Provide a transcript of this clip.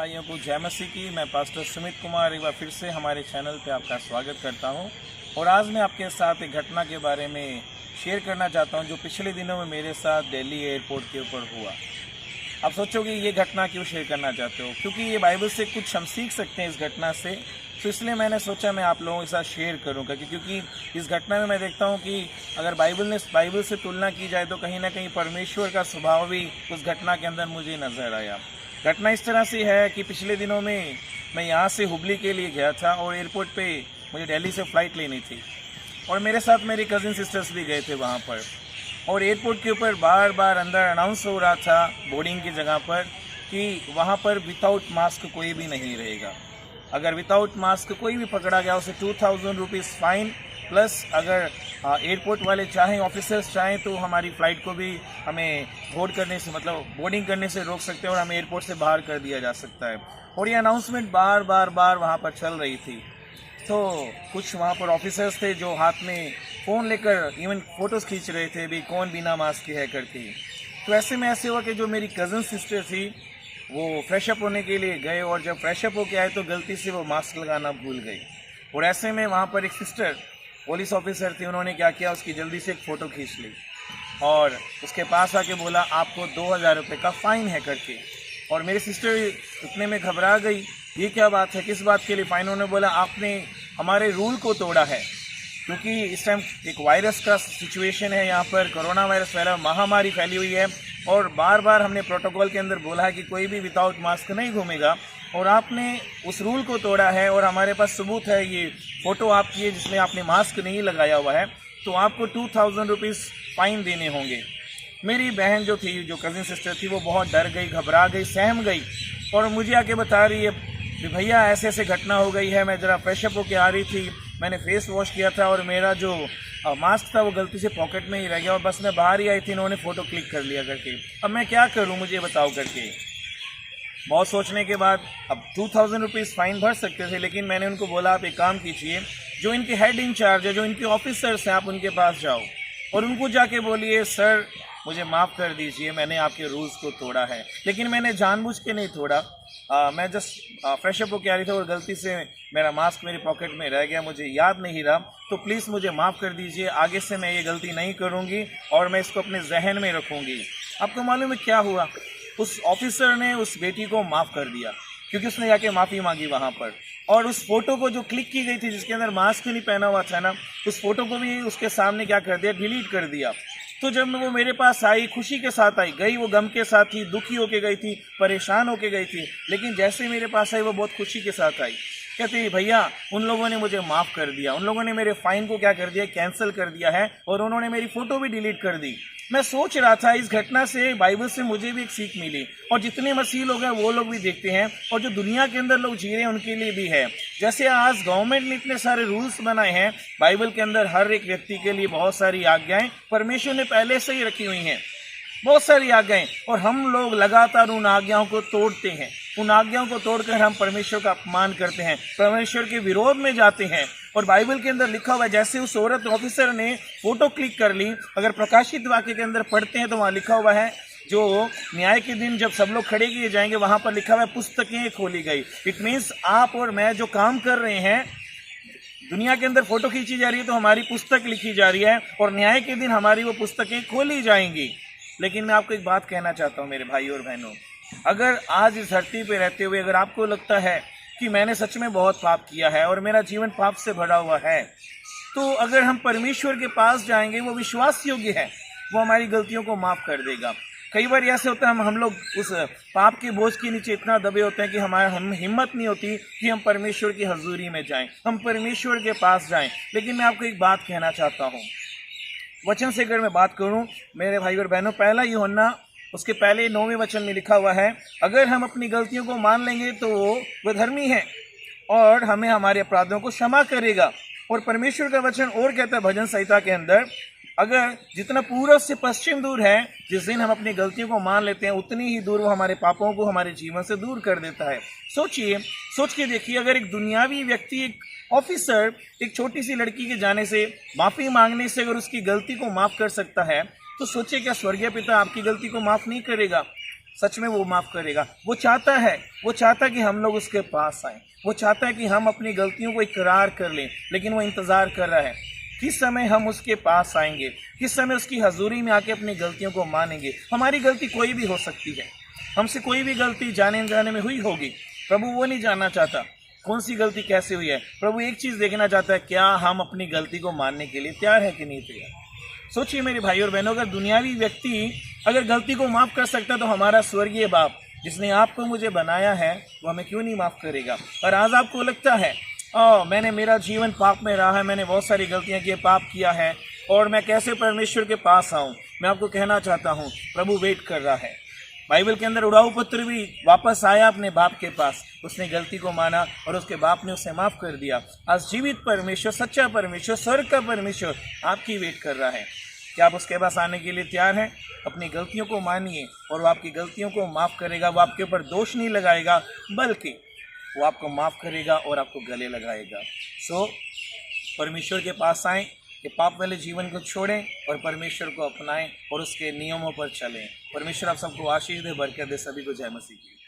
भाइयों को जय मसीह की। मैं पास्टर सुमित कुमार एक बार फिर से हमारे चैनल पे आपका स्वागत करता हूं और आज मैं आपके साथ एक घटना के बारे में शेयर करना चाहता हूं जो पिछले दिनों में मेरे साथ दिल्ली एयरपोर्ट के ऊपर हुआ। आप सोचोगे ये घटना क्यों शेयर करना चाहते हो, क्योंकि ये बाइबल से कुछ हम सीख सकते हैं इस घटना से, तो इसलिए मैंने सोचा मैं आप लोगों के साथ शेयर करूंगा। क्योंकि इस घटना में मैं देखता हूं कि अगर बाइबल से तुलना की जाए तो कहीं ना कहीं परमेश्वर का स्वभाव भी उस घटना के अंदर मुझे नज़र आया। घटना इस तरह से है कि पिछले दिनों में मैं यहाँ से हुबली के लिए गया था और एयरपोर्ट पे मुझे दिल्ली से फ़्लाइट लेनी थी और मेरे साथ मेरे कज़न सिस्टर्स भी गए थे वहाँ पर। और एयरपोर्ट के ऊपर बार बार अंदर अनाउंस हो रहा था बोर्डिंग की जगह पर कि वहाँ पर विदाउट मास्क कोई भी नहीं रहेगा। अगर विदाउट मास्क कोई भी पकड़ा गया उसे 2000 रुपीज़ फाइन, प्लस अगर एयरपोर्ट वाले चाहें, ऑफिसर्स चाहें तो हमारी फ़्लाइट को भी हमें बोर्डिंग करने से रोक सकते हैं और हमें एयरपोर्ट से बाहर कर दिया जा सकता है। और ये अनाउंसमेंट बार बार वहाँ पर चल रही थी। तो कुछ वहाँ पर ऑफिसर्स थे जो हाथ में फ़ोन लेकर इवन फ़ोटोज़ खींच रहे थे भी कौन बिना मास्क के है करके। तो ऐसे में ऐसे हुआ कि जो मेरी कज़न सिस्टर थी वो फ्रेश अप होने के लिए गए और जब फ्रेश अप होके आए तो गलती से वो मास्क लगाना भूल गई। और ऐसे में वहाँ पर एक सिस्टर पुलिस ऑफिसर थी, उन्होंने क्या किया, उसकी जल्दी से एक फ़ोटो खींच ली और उसके पास आके बोला आपको 2000 रुपये का फ़ाइन है करके। और मेरी सिस्टर इतने में घबरा गई, ये क्या बात है, किस बात के लिए फ़ाइन। उन्होंने बोला आपने हमारे रूल को तोड़ा है, क्योंकि इस टाइम एक वायरस का सिचुएशन है, यहाँ पर कोरोना वायरस फैला, महामारी फैली हुई है और बार बार हमने प्रोटोकॉल के अंदर बोला है कि कोई भी विदाउट मास्क नहीं घूमेगा और आपने उस रूल को तोड़ा है और हमारे पास सबूत है, ये फ़ोटो आपकी है जिसमें आपने मास्क नहीं लगाया हुआ है, तो आपको 2000 रुपीज़ फ़ाइन देने होंगे। मेरी बहन जो थी, जो कज़न सिस्टर थी, वो बहुत डर गई, घबरा गई, सहम गई और मुझे आके बता रही है कि भैया ऐसे ऐसे घटना हो गई है, मैं ज़रा फ्रेशअप होके आ रही थी, मैंने फेस वॉश किया था और मेरा जो मास्क था वो गलती से पॉकेट में ही रह गया और बस मैं बाहर ही आई थी, इन्होंने फ़ोटो क्लिक कर लिया करके, अब मैं क्या करूँ मुझे बताओ करके। बहुत सोचने के बाद अब 2000 रुपीज़ फ़ाइन भर सकते थे, लेकिन मैंने उनको बोला आप एक काम कीजिए, जो इनके हेड इंचार्ज है, जो इनके ऑफिसर्स हैं, आप उनके पास जाओ और उनको जाके बोलिए सर मुझे माफ़ कर दीजिए, मैंने आपके रूल्स को तोड़ा है, लेकिन मैंने जानबूझ के नहीं तोड़ा, मैं जस्ट फ्रेशअप होकर आ रही थी और गलती से मेरा मास्क मेरी पॉकेट में रह गया, मुझे याद नहीं रहा, तो प्लीज़ मुझे माफ़ कर दीजिए, आगे से मैं ये गलती नहीं करूँगी और मैं इसको अपने जहन में रखूँगी। आपको मालूम है क्या हुआ, उस ऑफिसर ने उस बेटी को माफ़ कर दिया क्योंकि उसने जाके माफ़ी मांगी वहाँ पर। और उस फोटो को जो क्लिक की गई थी जिसके अंदर मास्क नहीं पहना हुआ था ना, उस फोटो को भी उसके सामने क्या कर दिया, डिलीट कर दिया। तो जब वो मेरे पास आई, खुशी के साथ आई, गई वो गम के साथ थी, दुखी होके गई थी, परेशान होके गई थी, लेकिन जैसे मेरे पास आई वो बहुत खुशी के साथ आई। कहती भैया उन लोगों ने मुझे माफ़ कर दिया, उन लोगों ने मेरे फ़ाइन को क्या कर दिया, कैंसिल कर दिया है और उन्होंने मेरी फ़ोटो भी डिलीट कर दी। मैं सोच रहा था इस घटना से, बाइबल से मुझे भी एक सीख मिली और जितने मसीह लोग हैं वो लोग भी देखते हैं और जो दुनिया के अंदर लोग जी रहे हैं उनके लिए भी है। जैसे आज गवर्नमेंट ने इतने सारे रूल्स बनाए हैं, बाइबल के अंदर हर एक व्यक्ति के लिए बहुत सारी आज्ञाएं परमेश्वर ने पहले से ही रखी हुई हैं, बहुत सारी आज्ञाएं, और हम लोग लगातार उन आज्ञाओं को तोड़ते हैं। उन आज्ञाओं को तोड़कर हम परमेश्वर का अपमान करते हैं, परमेश्वर के विरोध में जाते हैं। और बाइबल के अंदर लिखा हुआ है, जैसे उस औरत ऑफिसर ने फोटो क्लिक कर ली, अगर प्रकाशित वाक्य के अंदर पढ़ते हैं तो वहाँ लिखा हुआ है जो न्याय के दिन जब सब लोग खड़े किए जाएंगे वहाँ पर लिखा हुआ है पुस्तकें खोली गई। इट मीन्स आप और मैं जो काम कर रहे हैं, दुनिया के अंदर फोटो खींची जा रही है तो हमारी पुस्तक लिखी जा रही है और न्याय के दिन हमारी वो पुस्तकें खोली जाएंगी। लेकिन मैं आपको एक बात कहना चाहता हूँ मेरे भाई और बहनों, अगर आज इस धरती पे रहते हुए अगर आपको लगता है कि मैंने सच में बहुत पाप किया है और मेरा जीवन पाप से भरा हुआ है, तो अगर हम परमेश्वर के पास जाएंगे, वो विश्वास योग्य है, वो हमारी गलतियों को माफ़ कर देगा। कई बार ऐसे होता है हम लोग उस पाप के बोझ के नीचे इतना दबे होते हैं कि हम हिम्मत नहीं होती कि हम परमेश्वर की हजूरी में जाएं, हम परमेश्वर के पास जाएं। लेकिन मैं आपको एक बात कहना चाहता हूँ, वचन से अगर मैं बात करूँ मेरे भाई और बहनों, पहला यूहन्ना उसके पहले 9वें वचन में लिखा हुआ है, अगर हम अपनी गलतियों को मान लेंगे तो वह धर्मी है और हमें हमारे अपराधों को क्षमा करेगा। और परमेश्वर का वचन और कहता है भजन संहिता के अंदर, अगर जितना पूर्व से पश्चिम दूर है, जिस दिन हम अपनी गलतियों को मान लेते हैं उतनी ही दूर वो हमारे पापों को हमारे जीवन से दूर कर देता है। सोच के देखिए, अगर एक दुनियावी व्यक्ति, एक ऑफिसर, एक छोटी सी लड़की के जाने से, माफ़ी मांगने से अगर उसकी गलती को माफ़ कर सकता है, तो सोचिए क्या स्वर्गीय पिता आपकी गलती को माफ़ नहीं करेगा। सच में वो माफ़ करेगा। वो चाहता है कि हम लोग उसके पास आएँ। वो चाहता है कि हम अपनी गलतियों को इकरार कर लें, लेकिन वो इंतज़ार कर रहा है किस समय हम उसके पास आएंगे, किस समय उसकी हजूरी में आके अपनी गलतियों को मानेंगे। हमारी गलती कोई भी हो सकती है, हमसे कोई भी गलती जाने अनजाने में हुई होगी। प्रभु वो नहीं जानना चाहता कौन सी गलती कैसे हुई है। प्रभु एक चीज़ देखना चाहता है, क्या हम अपनी गलती को मानने के लिए तैयार है कि नहीं तैयार। सोचिए मेरे भाई और बहनों, अगर दुनियावी व्यक्ति अगर गलती को माफ़ कर सकता तो हमारा स्वर्गीय बाप जिसने आपको मुझे बनाया है वो हमें क्यों नहीं माफ़ करेगा। और आज आपको लगता है मैंने मेरा जीवन पाप में रहा है, मैंने बहुत सारी गलतियां की, पाप किया है, और मैं कैसे परमेश्वर के पास आऊं। मैं आपको कहना चाहता हूं, प्रभु वेट कर रहा है। बाइबल के अंदर उड़ाऊ पुत्र भी वापस आया अपने बाप के पास, उसने गलती को माना और उसके बाप ने उसे माफ़ कर दिया। आज जीवित परमेश्वर, सच्चा परमेश्वर, स्वर्ग का परमेश्वर आपकी वेट कर रहा है। क्या आप उसके पास आने के लिए तैयार हैं? अपनी गलतियों को मानिए और वो आपकी गलतियों को माफ़ करेगा। वो आपके ऊपर दोष नहीं लगाएगा, बल्कि वो आपको माफ़ करेगा और आपको गले लगाएगा। परमेश्वर के पास आएं, कि पाप वाले जीवन को छोड़ें और परमेश्वर को अपनाएं और उसके नियमों पर चलें। परमेश्वर आप सबको आशीष दे, बरकत दे। सभी को जय मसीह की।